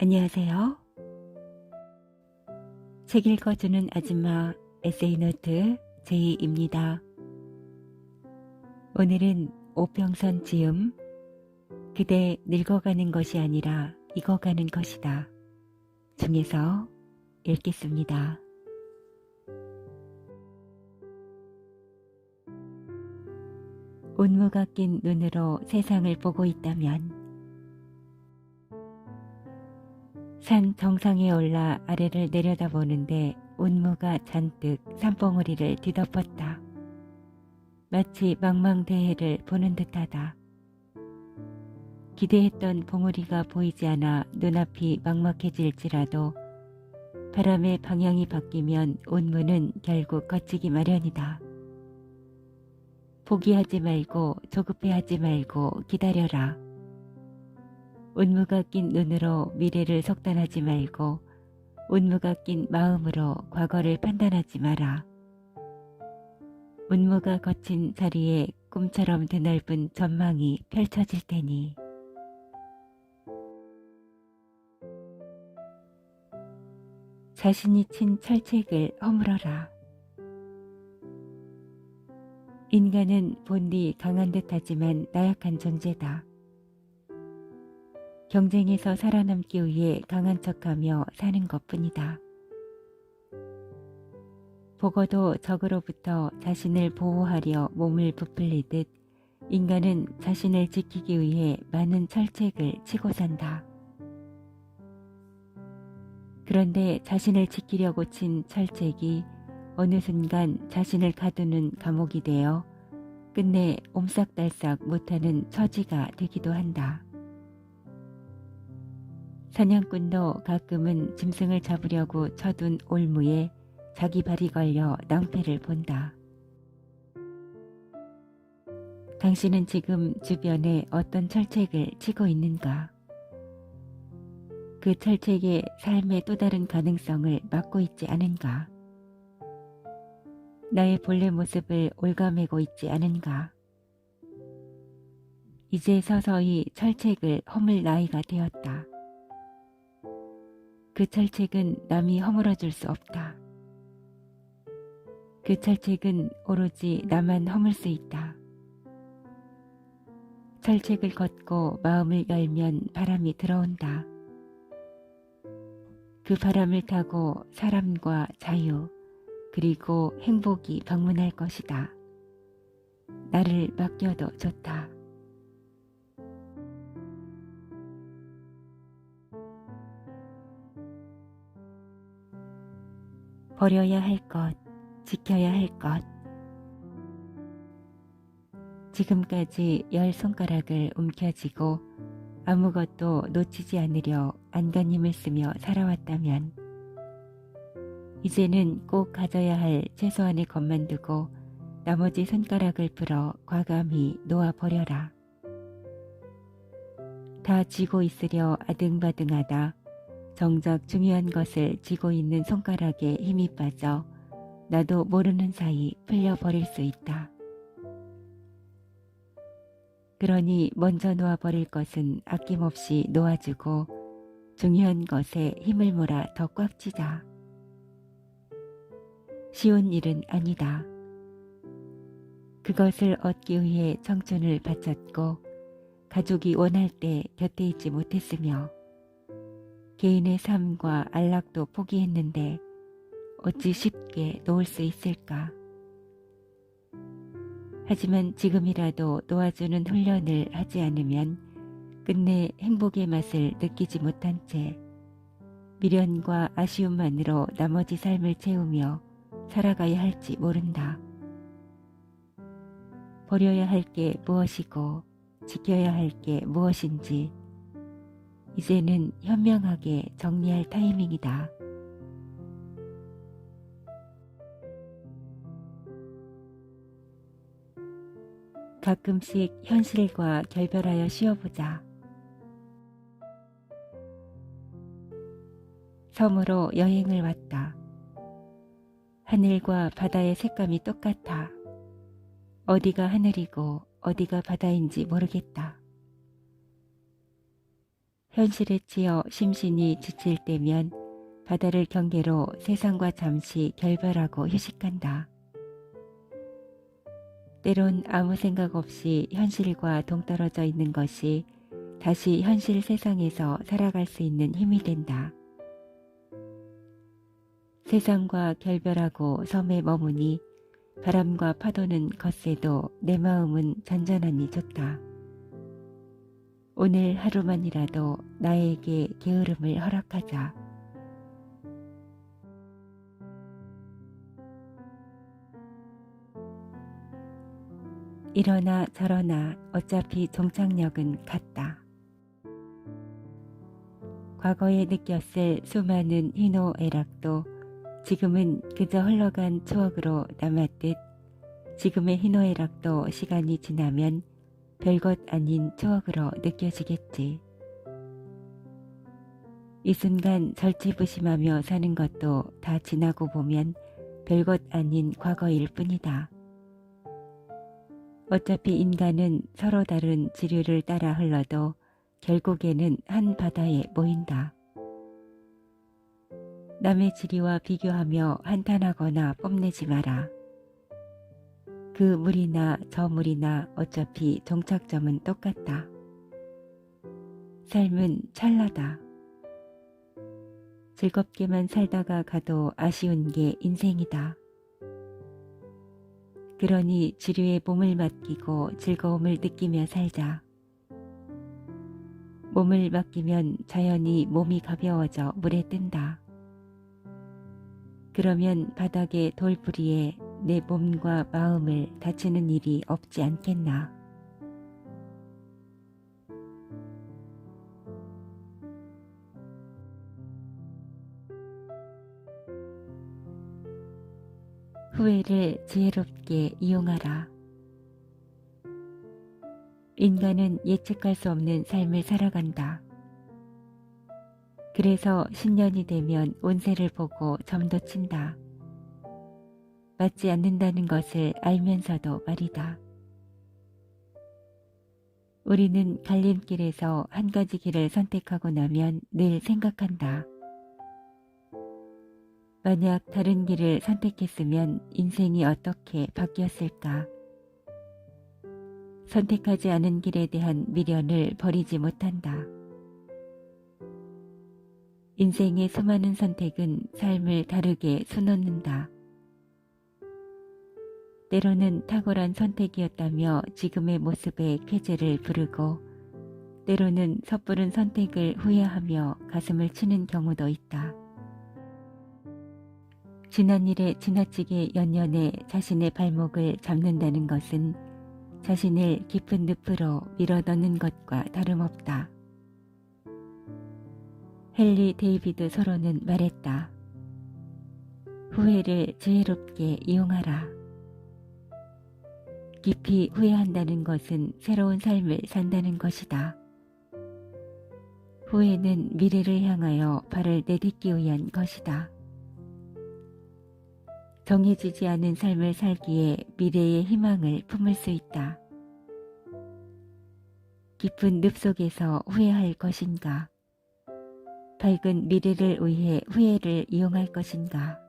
안녕하세요. 책 읽어주는 아줌마 에세이노트 제이입니다. 오늘은 오평선 지음 그대 늙어가는 것이 아니라 익어가는 것이다 중에서 읽겠습니다. 운무가 낀 눈으로 세상을 보고 있다면 산 정상에 올라 아래를 내려다보는데 운무가 잔뜩 산봉우리를 뒤덮었다. 마치 망망대해를 보는 듯하다. 기대했던 봉우리가 보이지 않아 눈앞이 막막해질지라도 바람의 방향이 바뀌면 운무는 결국 거치기 마련이다. 포기하지 말고 조급해하지 말고 기다려라. 운무가 낀 눈으로 미래를 속단하지 말고 운무가 낀 마음으로 과거를 판단하지 마라. 운무가 거친 자리에 꿈처럼 드넓은 전망이 펼쳐질 테니. 자신이 친 철책을 허물어라. 인간은 본디 강한 듯하지만 나약한 존재다. 경쟁에서 살아남기 위해 강한 척하며 사는 것뿐이다. 보고도 적으로부터 자신을 보호하려 몸을 부풀리듯 인간은 자신을 지키기 위해 많은 철책을 치고 산다. 그런데 자신을 지키려고 친 철책이 어느 순간 자신을 가두는 감옥이 되어 끝내 옴싹달싹 못하는 처지가 되기도 한다. 사냥꾼도 가끔은 짐승을 잡으려고 쳐둔 올무에 자기 발이 걸려 낭패를 본다. 당신은 지금 주변에 어떤 철책을 치고 있는가? 그 철책이 삶의 또 다른 가능성을 막고 있지 않은가? 나의 본래 모습을 올가매고 있지 않은가? 이제 서서히 철책을 허물 나이가 되었다. 그 철책은 남이 허물어줄 수 없다. 그 철책은 오로지 나만 허물 수 있다. 철책을 걷고 마음을 열면 바람이 들어온다. 그 바람을 타고 사람과 자유 그리고 행복이 방문할 것이다. 나를 맡겨도 좋다. 버려야 할 것, 지켜야 할 것. 지금까지 10손가락을 움켜쥐고 아무것도 놓치지 않으려 안간힘을 쓰며 살아왔다면 이제는 꼭 가져야 할 최소한의 것만 두고 나머지 손가락을 풀어 과감히 놓아버려라. 다 쥐고 있으려 아등바등하다 정작 중요한 것을 쥐고 있는 손가락에 힘이 빠져 나도 모르는 사이 풀려버릴 수 있다. 그러니 먼저 놓아버릴 것은 아낌없이 놓아주고 중요한 것에 힘을 몰아 더 꽉 쥐자. 쉬운 일은 아니다. 그것을 얻기 위해 청춘을 바쳤고 가족이 원할 때 곁에 있지 못했으며 개인의 삶과 안락도 포기했는데 어찌 쉽게 놓을 수 있을까? 하지만 지금이라도 놓아주는 훈련을 하지 않으면 끝내 행복의 맛을 느끼지 못한 채 미련과 아쉬움만으로 나머지 삶을 채우며 살아가야 할지 모른다. 버려야 할 게 무엇이고 지켜야 할 게 무엇인지 이제는 현명하게 정리할 타이밍이다. 가끔씩 현실과 결별하여 쉬어보자. 섬으로 여행을 왔다. 하늘과 바다의 색감이 똑같아. 어디가 하늘이고 어디가 바다인지 모르겠다. 현실에 치여 심신이 지칠 때면 바다를 경계로 세상과 잠시 결별하고 휴식한다. 때론 아무 생각 없이 현실과 동떨어져 있는 것이 다시 현실 세상에서 살아갈 수 있는 힘이 된다. 세상과 결별하고 섬에 머무니 바람과 파도는 거세도 내 마음은 잔잔하니 좋다. 오늘 하루만이라도 나에게 게으름을 허락하자. 이러나 저러나 어차피 종착역은 같다. 과거에 느꼈을 수많은 희노애락도 지금은 그저 흘러간 추억으로 남았듯 지금의 희노애락도 시간이 지나면 별것 아닌 추억으로 느껴지겠지. 이 순간 절치부심하며 사는 것도 다 지나고 보면 별것 아닌 과거일 뿐이다. 어차피 인간은 서로 다른 지류를 따라 흘러도 결국에는 한 바다에 모인다. 남의 지리와 비교하며 한탄하거나 뽐내지 마라. 그 물이나 저 물이나 어차피 종착점은 똑같다. 삶은 찰나다. 즐겁게만 살다가 가도 아쉬운 게 인생이다. 그러니 지류에 몸을 맡기고 즐거움을 느끼며 살자. 몸을 맡기면 자연히 몸이 가벼워져 물에 뜬다. 그러면 바닥의 돌부리에 내 몸과 마음을 다치는 일이 없지 않겠나. 후회를 지혜롭게 이용하라. 인간은 예측할 수 없는 삶을 살아간다. 그래서 신년이 되면 운세를 보고 점도 친다. 맞지 않는다는 것을 알면서도 말이다. 우리는 갈림길에서 한 가지 길을 선택하고 나면 늘 생각한다. 만약 다른 길을 선택했으면 인생이 어떻게 바뀌었을까? 선택하지 않은 길에 대한 미련을 버리지 못한다. 인생의 수많은 선택은 삶을 다르게 수놓는다. 때로는 탁월한 선택이었다며 지금의 모습에 쾌재를 부르고 때로는 섣부른 선택을 후회하며 가슴을 치는 경우도 있다. 지난 일에 지나치게 연연해 자신의 발목을 잡는다는 것은 자신을 깊은 늪으로 밀어넣는 것과 다름없다. 헨리 데이비드 소로는 말했다. 후회를 지혜롭게 이용하라. 깊이 후회한다는 것은 새로운 삶을 산다는 것이다. 후회는 미래를 향하여 발을 내딛기 위한 것이다. 정해지지 않은 삶을 살기에 미래의 희망을 품을 수 있다. 깊은 늪 속에서 후회할 것인가? 밝은 미래를 위해 후회를 이용할 것인가?